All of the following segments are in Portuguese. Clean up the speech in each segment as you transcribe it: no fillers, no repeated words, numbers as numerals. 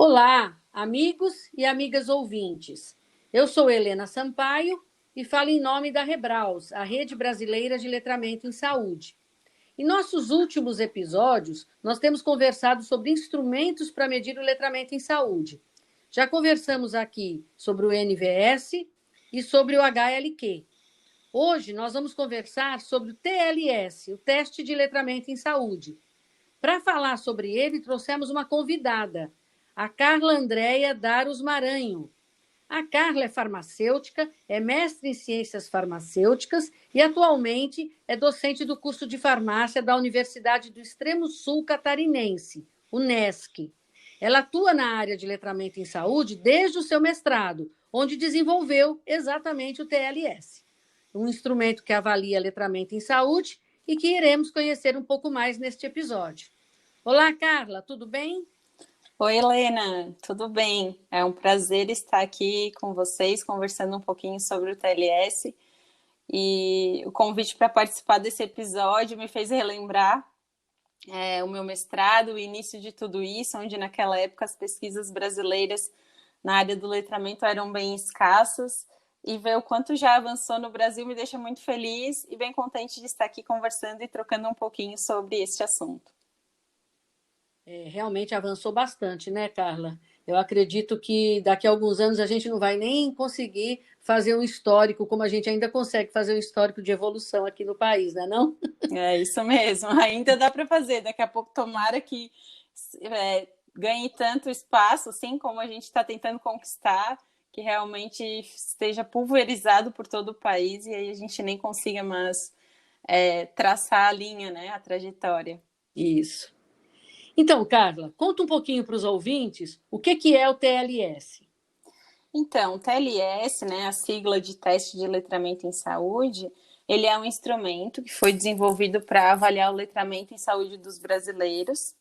Olá, amigos e amigas ouvintes. Eu sou Helena Sampaio e falo em nome da Rebraus, a Rede Brasileira de Letramento em Saúde. Em nossos últimos episódios, nós temos conversado sobre instrumentos para medir o letramento em saúde. Já conversamos aqui sobre o NVS e sobre o HLQ. Hoje nós vamos conversar sobre o TLS, o Teste de Letramento em Saúde. Para falar sobre ele, trouxemos uma convidada, a Carla Andréia Daros Maranho. A Carla é farmacêutica, é mestre em ciências farmacêuticas e atualmente é docente do curso de farmácia da Universidade do Extremo Sul Catarinense, UNESC. Ela atua na área de letramento em saúde desde o seu mestrado, onde desenvolveu exatamente o TLS, um instrumento que avalia letramento em saúde e que iremos conhecer um pouco mais neste episódio. Olá, Carla, tudo bem? Oi, Helena, tudo bem? É um prazer estar aqui com vocês, conversando um pouquinho sobre o TLS. E o convite para participar desse episódio me fez relembrar o meu mestrado, o início de tudo isso, onde naquela época as pesquisas brasileiras na área do letramento eram bem escassas. E ver o quanto já avançou no Brasil me deixa muito feliz e bem contente de estar aqui conversando e trocando um pouquinho sobre este assunto. Realmente avançou bastante, né, Carla? Eu acredito que daqui a alguns anos a gente não vai nem conseguir fazer um histórico, como a gente ainda consegue fazer um histórico de evolução aqui no país, né, não? É isso mesmo, ainda dá para fazer. Daqui a pouco, tomara que ganhe tanto espaço, assim como a gente está tentando conquistar, que realmente esteja pulverizado por todo o país e aí a gente nem consiga mais traçar a linha, né, a trajetória. Isso. Então, Carla, conta um pouquinho para os ouvintes o que é o TLS. Então, o TLS, né, a sigla de Teste de Letramento em Saúde, ele é um instrumento que foi desenvolvido para avaliar o letramento em saúde dos brasileiros.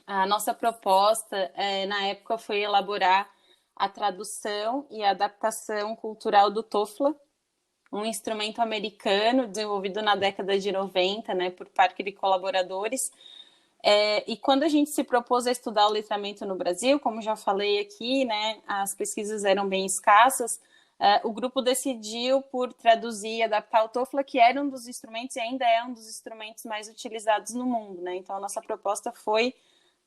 A nossa proposta, na época, foi elaborar a tradução e a adaptação cultural do TOEFL, um instrumento americano desenvolvido na década de 90, né, por Parker e colaboradores. E quando a gente se propôs a estudar o letramento no Brasil, como já falei aqui, né, as pesquisas eram bem escassas, o grupo decidiu por traduzir e adaptar o TOEFL, que era um dos instrumentos e ainda é um dos instrumentos mais utilizados no mundo, né? Então, a nossa proposta foi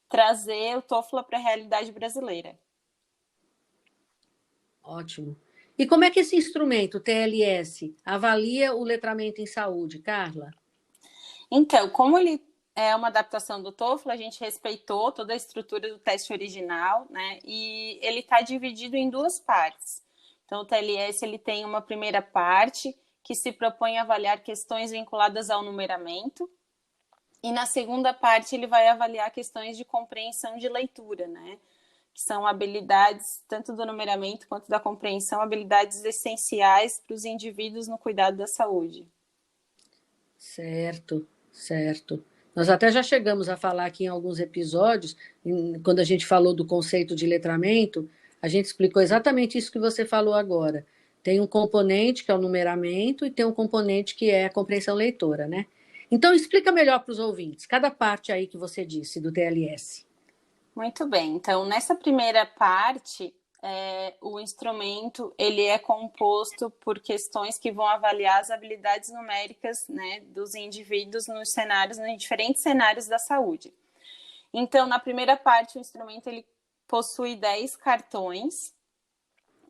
trazer o TOEFL para a realidade brasileira. Ótimo. E como é que esse instrumento, o TLS, avalia o letramento em saúde, Carla? Então, como ele é uma adaptação do TOEFL, a gente respeitou toda a estrutura do teste original, né? E ele está dividido em duas partes. Então, o TLS ele tem uma primeira parte que se propõe a avaliar questões vinculadas ao numeramento, e na segunda parte ele vai avaliar questões de compreensão de leitura, né? Que são habilidades, tanto do numeramento quanto da compreensão, habilidades essenciais para os indivíduos no cuidado da saúde. Certo, certo. Nós até já chegamos a falar aqui em alguns episódios, quando a gente falou do conceito de letramento, a gente explicou exatamente isso que você falou agora. Tem um componente que é o numeramento e tem um componente que é a compreensão leitora, né? Então, explica melhor para os ouvintes, cada parte aí que você disse do TLS. Muito bem. Então, nessa primeira parte, o instrumento ele é composto por questões que vão avaliar as habilidades numéricas, né, dos indivíduos nos diferentes cenários da saúde. Então, na primeira parte, o instrumento ele possui 10 cartões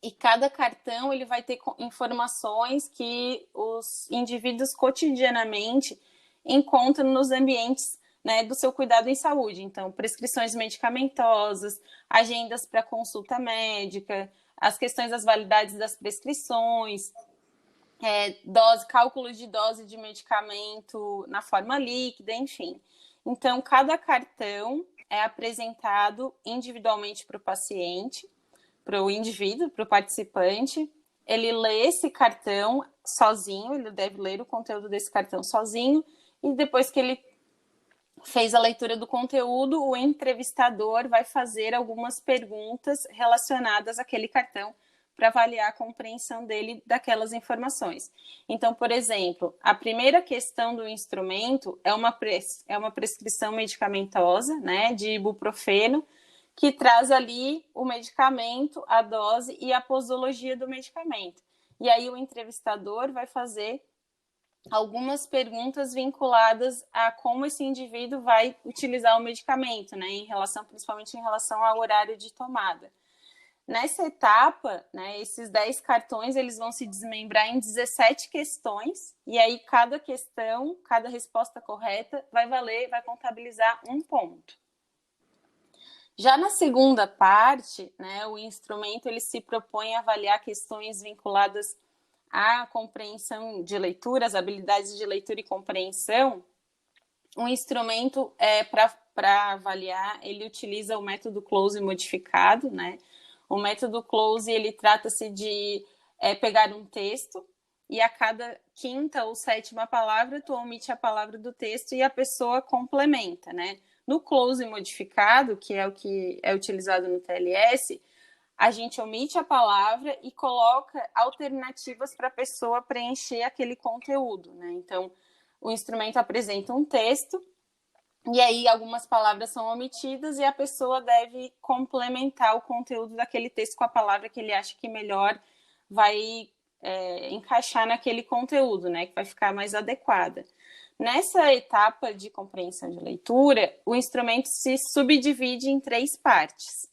e cada cartão ele vai ter informações que os indivíduos cotidianamente encontram nos ambientes, né, do seu cuidado em saúde. Então, prescrições medicamentosas, agendas para consulta médica, as questões das validades das prescrições, cálculo de dose de medicamento na forma líquida, enfim. Então, cada cartão é apresentado individualmente para o paciente, para o indivíduo, para o participante. Ele lê esse cartão sozinho, ele deve ler o conteúdo desse cartão sozinho, e depois que ele fez a leitura do conteúdo, o entrevistador vai fazer algumas perguntas relacionadas àquele cartão para avaliar a compreensão dele daquelas informações. Então, por exemplo, a primeira questão do instrumento é uma prescrição medicamentosa, né, de ibuprofeno, que traz ali o medicamento, a dose e a posologia do medicamento. E aí o entrevistador vai fazer algumas perguntas vinculadas a como esse indivíduo vai utilizar o medicamento, né, principalmente em relação ao horário de tomada. Nessa etapa, né, esses 10 cartões eles vão se desmembrar em 17 questões, e aí cada questão, cada resposta correta vai contabilizar 1 ponto. Já na segunda parte, né, o instrumento ele se propõe a avaliar questões vinculadas à compreensão de leitura, as habilidades de leitura e compreensão. O instrumento, para avaliar, ele utiliza o método close modificado, né? O método close, ele trata-se de pegar um texto e a cada 5ª ou 7ª palavra, tu omite a palavra do texto e a pessoa complementa, né? No close modificado, que é o que é utilizado no TLS, a gente omite a palavra e coloca alternativas para a pessoa preencher aquele conteúdo, né? Então, o instrumento apresenta um texto e aí algumas palavras são omitidas e a pessoa deve complementar o conteúdo daquele texto com a palavra que ele acha que melhor vai encaixar naquele conteúdo, né? Que vai ficar mais adequada. Nessa etapa de compreensão de leitura, o instrumento se subdivide em 3 partes.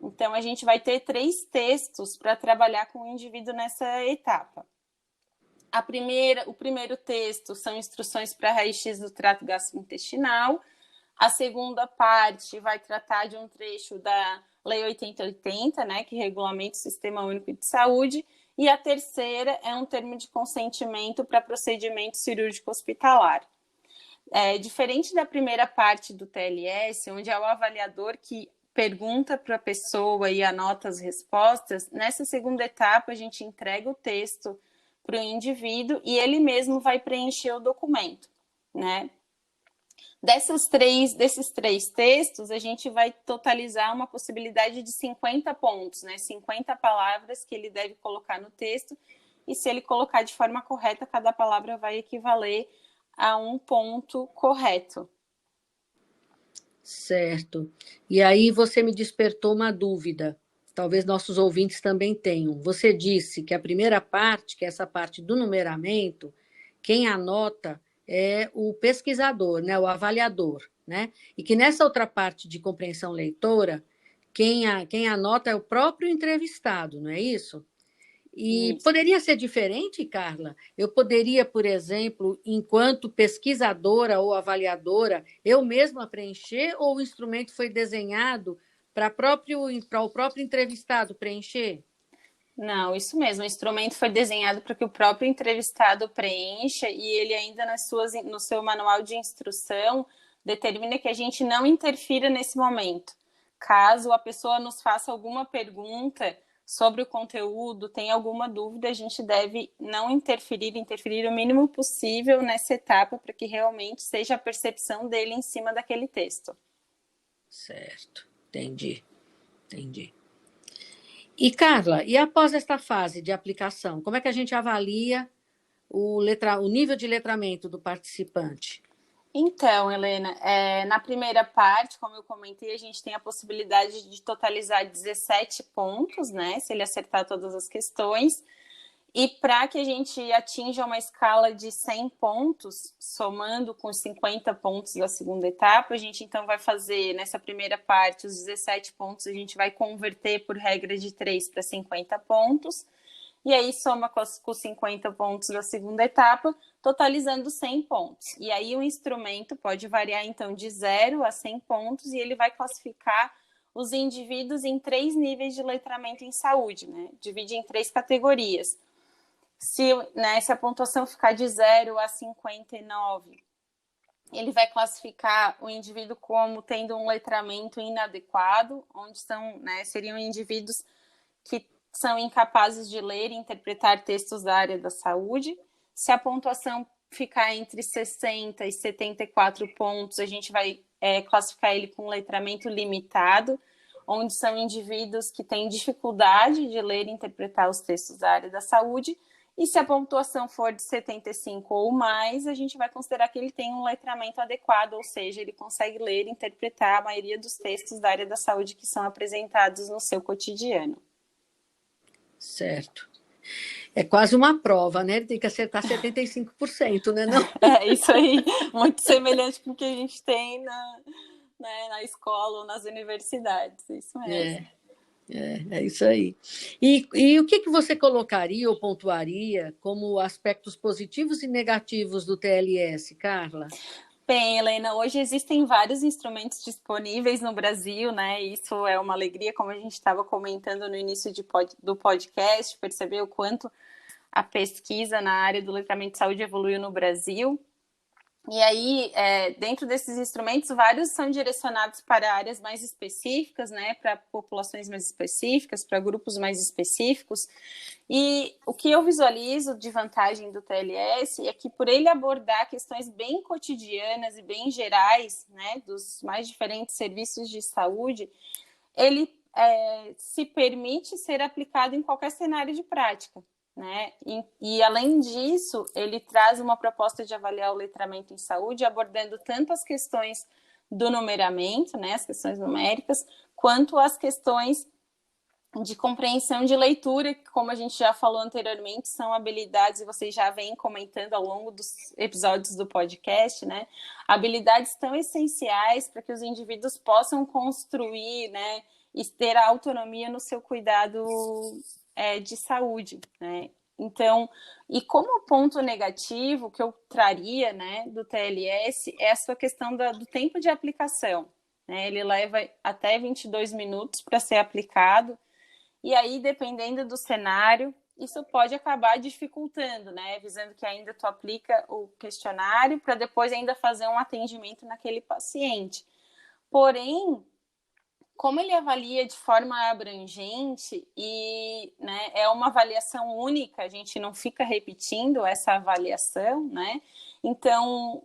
Então, a gente vai ter 3 textos para trabalhar com o indivíduo nessa etapa. O primeiro texto são instruções para raio-x do trato gastrointestinal. A segunda parte vai tratar de um trecho da Lei 8080, né, que regulamenta o Sistema Único de Saúde. E a terceira é um termo de consentimento para procedimento cirúrgico hospitalar. Diferente da primeira parte do TLS, onde é o avaliador que pergunta para a pessoa e anota as respostas, nessa segunda etapa a gente entrega o texto para o indivíduo e ele mesmo vai preencher o documento, né? Desses três textos, a gente vai totalizar uma possibilidade de 50 pontos, né? 50 palavras que ele deve colocar no texto, e se ele colocar de forma correta, cada palavra vai equivaler a 1 ponto correto. Certo. E aí você me despertou uma dúvida. Talvez nossos ouvintes também tenham. Você disse que a primeira parte, que é essa parte do numeramento, quem anota é o pesquisador, né, o avaliador, né? E que nessa outra parte de compreensão leitora, quem anota é o próprio entrevistado, não é isso? E poderia ser diferente, Carla? Eu poderia, por exemplo, enquanto pesquisadora ou avaliadora, eu mesma preencher, ou o instrumento foi desenhado para o próprio entrevistado preencher? Não, isso mesmo. O instrumento foi desenhado para que o próprio entrevistado preencha e ele ainda no seu manual de instrução determina que a gente não interfira nesse momento. Caso a pessoa nos faça alguma pergunta sobre o conteúdo, tem alguma dúvida, a gente deve não interferir o mínimo possível nessa etapa para que realmente seja a percepção dele em cima daquele texto. Certo, entendi. E, Carla, e após esta fase de aplicação, como é que a gente avalia o nível de letramento do participante? Então, Helena, na primeira parte, como eu comentei, a gente tem a possibilidade de totalizar 17 pontos, né? Se ele acertar todas as questões. E para que a gente atinja uma escala de 100 pontos, somando com os 50 pontos da segunda etapa, a gente então vai fazer, nessa primeira parte, os 17 pontos, a gente vai converter por regra de 3 para 50 pontos. E aí soma com os 50 pontos da segunda etapa, totalizando 100 pontos. E aí o instrumento pode variar, então, de 0 a 100 pontos, e ele vai classificar os indivíduos em 3 níveis de letramento em saúde, né? Divide em 3 categorias. Se a pontuação ficar de 0 a 59, ele vai classificar o indivíduo como tendo um letramento inadequado, onde seriam indivíduos que são incapazes de ler e interpretar textos da área da saúde. Se a pontuação ficar entre 60 e 74 pontos, a gente vai classificar ele com letramento limitado, onde são indivíduos que têm dificuldade de ler e interpretar os textos da área da saúde. E se a pontuação for de 75 ou mais, a gente vai considerar que ele tem um letramento adequado, ou seja, ele consegue ler e interpretar a maioria dos textos da área da saúde que são apresentados no seu cotidiano. Certo. É quase uma prova, né? Ele tem que acertar 75%, né? Não? É isso aí, muito semelhante com o que a gente tem na escola ou nas universidades, isso mesmo. É isso aí. E o que você colocaria ou pontuaria como aspectos positivos e negativos do TLS, Carla? Bem, Helena, hoje existem vários instrumentos disponíveis no Brasil, né? Isso é uma alegria, como a gente estava comentando no início do podcast, perceber o quanto a pesquisa na área do letramento de saúde evoluiu no Brasil. E aí, dentro desses instrumentos, vários são direcionados para áreas mais específicas, né, para populações mais específicas, para grupos mais específicos. E o que eu visualizo de vantagem do TLS é que, por ele abordar questões bem cotidianas e bem gerais, né, dos mais diferentes serviços de saúde, ele se permite ser aplicado em qualquer cenário de prática. Né? E, além disso, ele traz uma proposta de avaliar o letramento em saúde, abordando tanto as questões do numeramento, né, as questões numéricas, quanto as questões de compreensão de leitura, que, como a gente já falou anteriormente, são habilidades, e vocês já vêm comentando ao longo dos episódios do podcast, né, habilidades tão essenciais para que os indivíduos possam construir, né, e ter a autonomia no seu cuidado de saúde, né? Então, e como ponto negativo que eu traria, né, do TLS é a sua questão do tempo de aplicação, né? Ele leva até 22 minutos para ser aplicado, e aí, dependendo do cenário, isso pode acabar dificultando, né? Visando que ainda tu aplica o questionário para depois ainda fazer um atendimento naquele paciente. Porém, como ele avalia de forma abrangente e, né, é uma avaliação única, a gente não fica repetindo essa avaliação, né? Então,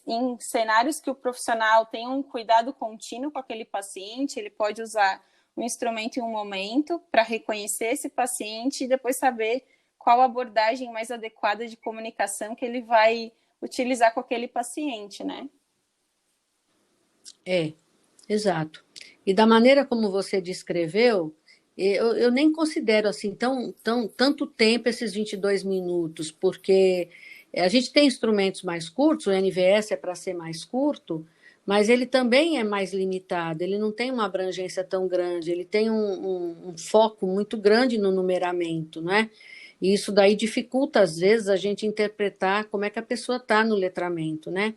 em cenários que o profissional tem um cuidado contínuo com aquele paciente, ele pode usar um instrumento em um momento para reconhecer esse paciente e depois saber qual a abordagem mais adequada de comunicação que ele vai utilizar com aquele paciente, né? Exato. E da maneira como você descreveu, eu nem considero assim tanto tempo esses 22 minutos, porque a gente tem instrumentos mais curtos, o NVS é para ser mais curto, mas ele também é mais limitado, ele não tem uma abrangência tão grande, ele tem um foco muito grande no numeramento, não é? E isso daí dificulta, às vezes, a gente interpretar como é que a pessoa está no letramento, né?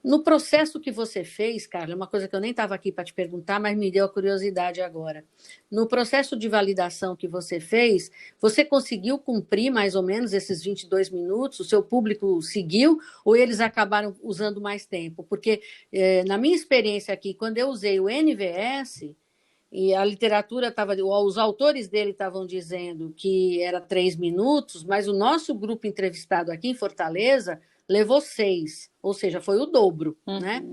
No processo que você fez, Carla, uma coisa que eu nem estava aqui para te perguntar, mas me deu a curiosidade agora. No processo de validação que você fez, você conseguiu cumprir mais ou menos esses 22 minutos? O seu público seguiu ou eles acabaram usando mais tempo? Porque, na minha experiência aqui, quando eu usei o NVS, e a literatura estava, os autores dele estavam dizendo que era 3 minutos, mas o nosso grupo entrevistado aqui em Fortaleza levou 6, ou seja, foi o dobro, né?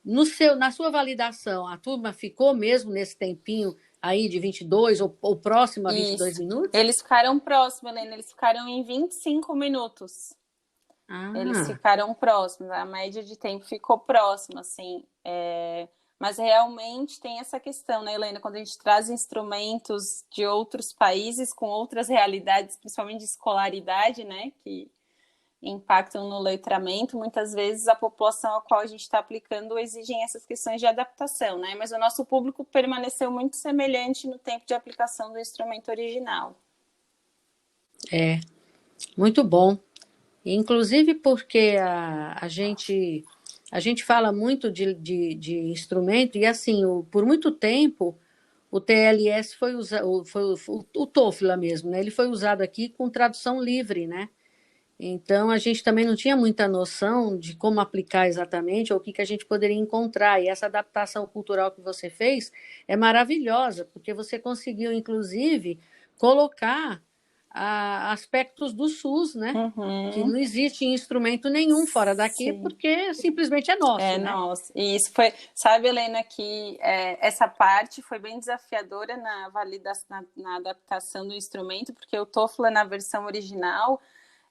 Na sua validação, a turma ficou mesmo nesse tempinho aí de 22 ou próximo a 22 Isso. minutos? Eles ficaram próximos, Helena, eles ficaram em 25 minutos. Eles ficaram próximos, a média de tempo ficou próxima, assim. Mas realmente tem essa questão, né, Helena? Quando a gente traz instrumentos de outros países com outras realidades, principalmente de escolaridade, né, que impactam no letramento, muitas vezes a população a qual a gente está aplicando exigem essas questões de adaptação, né? Mas o nosso público permaneceu muito semelhante no tempo de aplicação do instrumento original. Muito bom. Inclusive porque a gente fala muito de instrumento, e assim, por muito tempo, o TLS foi usado, o TOEFL mesmo, né? Ele foi usado aqui com tradução livre, né? Então, a gente também não tinha muita noção de como aplicar exatamente ou o que a gente poderia encontrar. E essa adaptação cultural que você fez é maravilhosa, porque você conseguiu, inclusive, colocar aspectos do SUS, né? Que não existe instrumento nenhum fora daqui, Sim. Porque simplesmente é nosso, né? Nosso. E isso foi, sabe, Helena, que essa parte foi bem desafiadora na adaptação do instrumento, porque o TOEFL na versão original,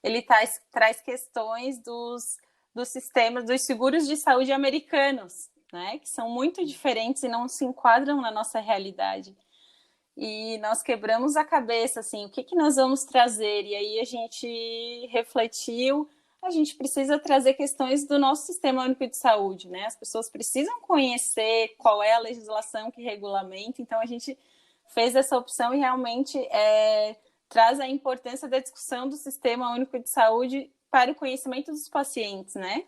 ele traz questões dos sistemas, dos seguros de saúde americanos, né, que são muito diferentes e não se enquadram na nossa realidade. E nós quebramos a cabeça, assim, o que nós vamos trazer? E aí a gente refletiu, a gente precisa trazer questões do nosso Sistema Único de Saúde, né? As pessoas precisam conhecer qual é a legislação que regulamenta, então a gente fez essa opção e realmente traz a importância da discussão do Sistema Único de Saúde para o conhecimento dos pacientes, né?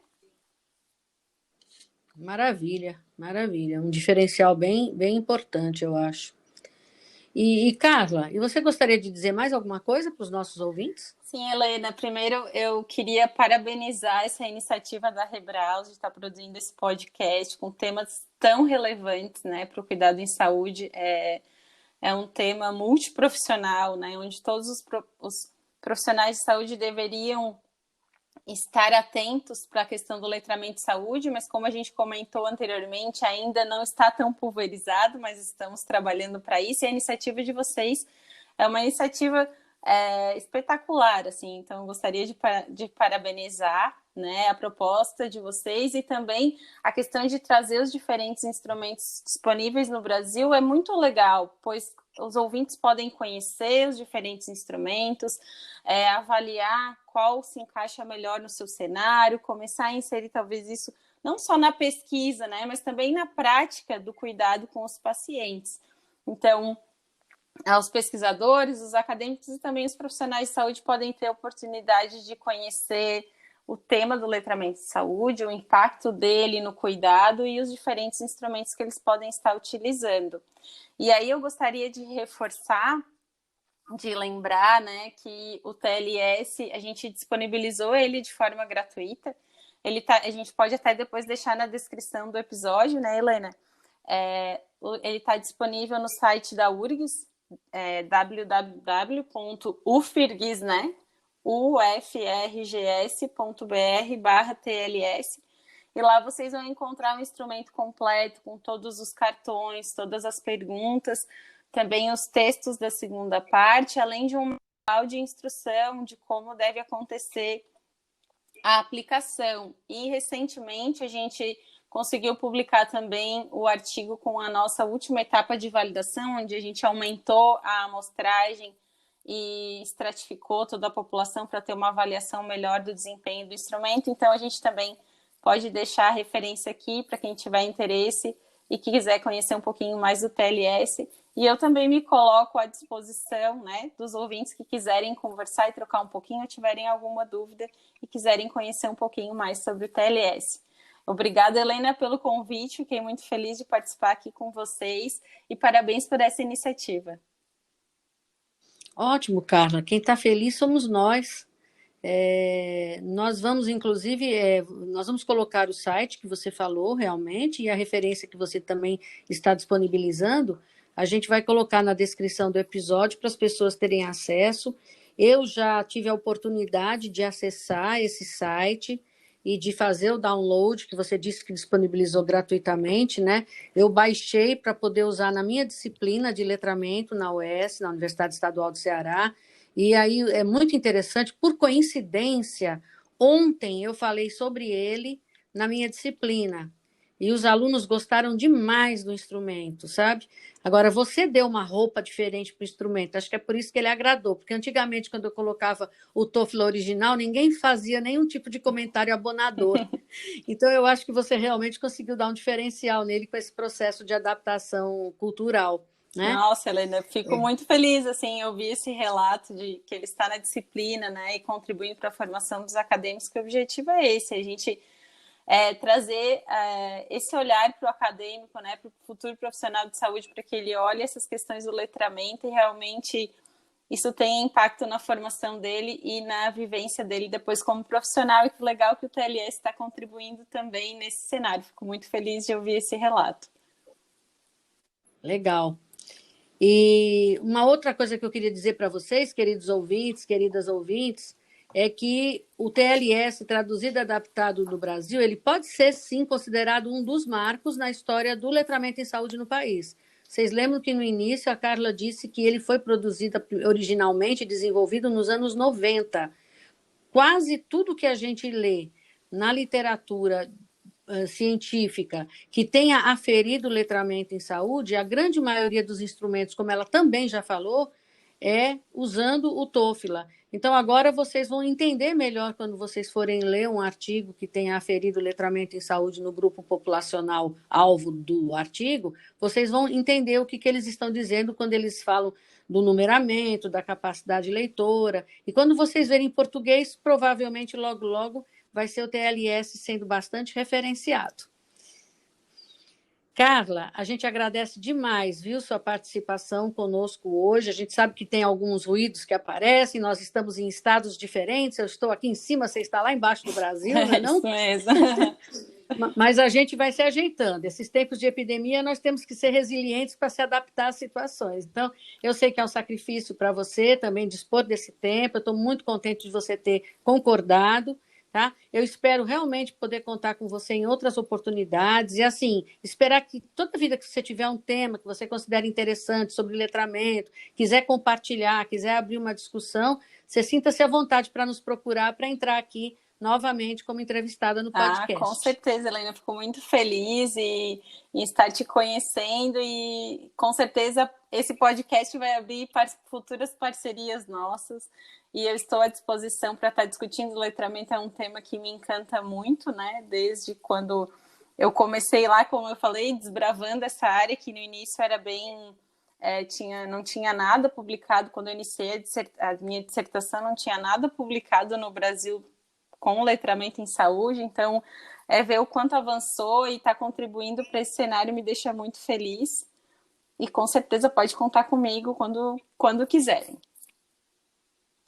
Maravilha, maravilha. Um diferencial bem, bem importante, eu acho. E Carla, e você gostaria de dizer mais alguma coisa para os nossos ouvintes? Sim, Helena, primeiro eu queria parabenizar essa iniciativa da Rebraus de estar produzindo esse podcast com temas tão relevantes, né, para o cuidado em saúde. É um tema multiprofissional, né, onde todos os profissionais de saúde deveriam estar atentos para a questão do letramento de saúde, mas como a gente comentou anteriormente, ainda não está tão pulverizado, mas estamos trabalhando para isso, e a iniciativa de vocês é uma iniciativa espetacular, assim, então eu gostaria de parabenizar, né, a proposta de vocês e também a questão de trazer os diferentes instrumentos disponíveis no Brasil é muito legal, pois os ouvintes podem conhecer os diferentes instrumentos, avaliar qual se encaixa melhor no seu cenário, começar a inserir talvez isso não só na pesquisa, né, mas também na prática do cuidado com os pacientes. Então, os pesquisadores, os acadêmicos e também os profissionais de saúde podem ter a oportunidade de conhecer o tema do letramento de saúde, o impacto dele no cuidado e os diferentes instrumentos que eles podem estar utilizando. E aí eu gostaria de reforçar, de lembrar, né, que o TLS, a gente disponibilizou ele de forma gratuita. A gente pode até depois deixar na descrição do episódio, né, Helena? Ele está disponível no site da URGS, www.ufirgs, né? ufrgs.br/TLS, e lá vocês vão encontrar um instrumento completo com todos os cartões, todas as perguntas, também os textos da segunda parte, além de um manual de instrução de como deve acontecer a aplicação. E recentemente a gente conseguiu publicar também o artigo com a nossa última etapa de validação, onde a gente aumentou a amostragem e estratificou toda a população para ter uma avaliação melhor do desempenho do instrumento. Então, a gente também pode deixar a referência aqui para quem tiver interesse e que quiser conhecer um pouquinho mais do TLS. E eu também me coloco à disposição, né, dos ouvintes que quiserem conversar e trocar um pouquinho, ou tiverem alguma dúvida e quiserem conhecer um pouquinho mais sobre o TLS. Obrigada, Helena, pelo convite. Fiquei muito feliz de participar aqui com vocês e parabéns por essa iniciativa. Ótimo, Carla. Quem está feliz somos nós. Nós vamos, inclusive, nós vamos colocar o site que você falou realmente e a referência que você também está disponibilizando. A gente vai colocar na descrição do episódio para as pessoas terem acesso. Eu já tive a oportunidade de acessar esse site e de fazer o download, que você disse que disponibilizou gratuitamente, né? Eu baixei para poder usar na minha disciplina de letramento na UES, na Universidade Estadual do Ceará, e aí é muito interessante, por coincidência, ontem eu falei sobre ele na minha disciplina, e os alunos gostaram demais do instrumento, sabe? Agora, você deu uma roupa diferente para o instrumento, acho que é por isso que ele agradou, porque antigamente, quando eu colocava o TOEFL original, ninguém fazia nenhum tipo de comentário abonador. Então, eu acho que você realmente conseguiu dar um diferencial nele com esse processo de adaptação cultural, né? Nossa, Helena, fico muito feliz, assim, eu vi esse relato de que ele está na disciplina, né, e contribuindo para a formação dos acadêmicos, que o objetivo é esse, a gente trazer esse olhar para o acadêmico, né, para o futuro profissional de saúde, para que ele olhe essas questões do letramento e realmente isso tenha impacto na formação dele e na vivência dele depois como profissional. E que legal que o TLS está contribuindo também nesse cenário. Fico muito feliz de ouvir esse relato. Legal. E uma outra coisa que eu queria dizer para vocês, queridos ouvintes, queridas ouvintes, é que o TLS, traduzido e adaptado no Brasil, ele pode ser, sim, considerado um dos marcos na história do letramento em saúde no país. Vocês lembram que no início a Carla disse que ele foi produzido originalmente, desenvolvido nos anos 90, quase tudo que a gente lê na literatura científica que tenha aferido o letramento em saúde, a grande maioria dos instrumentos, como ela também já falou, é usando o TOEFL. Então, agora vocês vão entender melhor quando vocês forem ler um artigo que tenha aferido o letramento em saúde no grupo populacional alvo do artigo, vocês vão entender o que eles estão dizendo quando eles falam do numeramento, da capacidade leitora. E quando vocês verem em português, provavelmente logo, logo, vai ser o TLS sendo bastante referenciado. Carla, a gente agradece demais, viu, sua participação conosco hoje. A gente sabe que tem alguns ruídos que aparecem, nós estamos em estados diferentes, eu estou aqui em cima, você está lá embaixo do Brasil, não é não? Isso mesmo. Mas a gente vai se ajeitando. Esses tempos de epidemia, nós temos que ser resilientes para se adaptar às situações. Então, eu sei que é um sacrifício para você também dispor desse tempo, eu estou muito contente de você ter concordado. Tá? Eu espero realmente poder contar com você em outras oportunidades e, assim, esperar que toda vida que você tiver um tema que você considere interessante sobre letramento, quiser compartilhar, quiser abrir uma discussão, você sinta-se à vontade para nos procurar, para entrar aqui novamente como entrevistada no podcast. Com certeza, Helena, fico muito feliz em estar te conhecendo e com certeza esse podcast vai abrir futuras parcerias nossas e eu estou à disposição para estar discutindo. O letramento é um tema que me encanta muito, né? Desde quando eu comecei lá, como eu falei, desbravando essa área que no início era bem... não tinha nada publicado. Quando eu iniciei a minha dissertação, não tinha nada publicado no Brasil com o letramento em saúde, então ver o quanto avançou e está contribuindo para esse cenário me deixa muito feliz e com certeza pode contar comigo quando quiserem.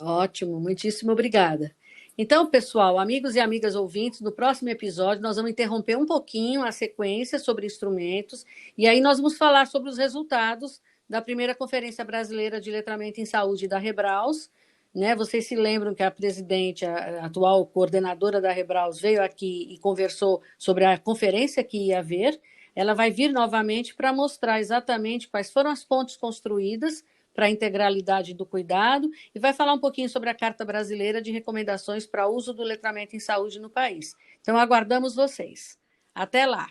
Ótimo, muitíssimo obrigada. Então, pessoal, amigos e amigas ouvintes, no próximo episódio nós vamos interromper um pouquinho a sequência sobre instrumentos e aí nós vamos falar sobre os resultados da primeira Conferência Brasileira de Letramento em Saúde da Rebraus. Né? Vocês se lembram que a presidente, a atual coordenadora da Rebraus, veio aqui e conversou sobre a conferência que ia haver. Ela vai vir novamente para mostrar exatamente quais foram as pontes construídas para a integralidade do cuidado e vai falar um pouquinho sobre a Carta Brasileira de Recomendações para o Uso do Letramento em Saúde no país. Então, aguardamos vocês. Até lá!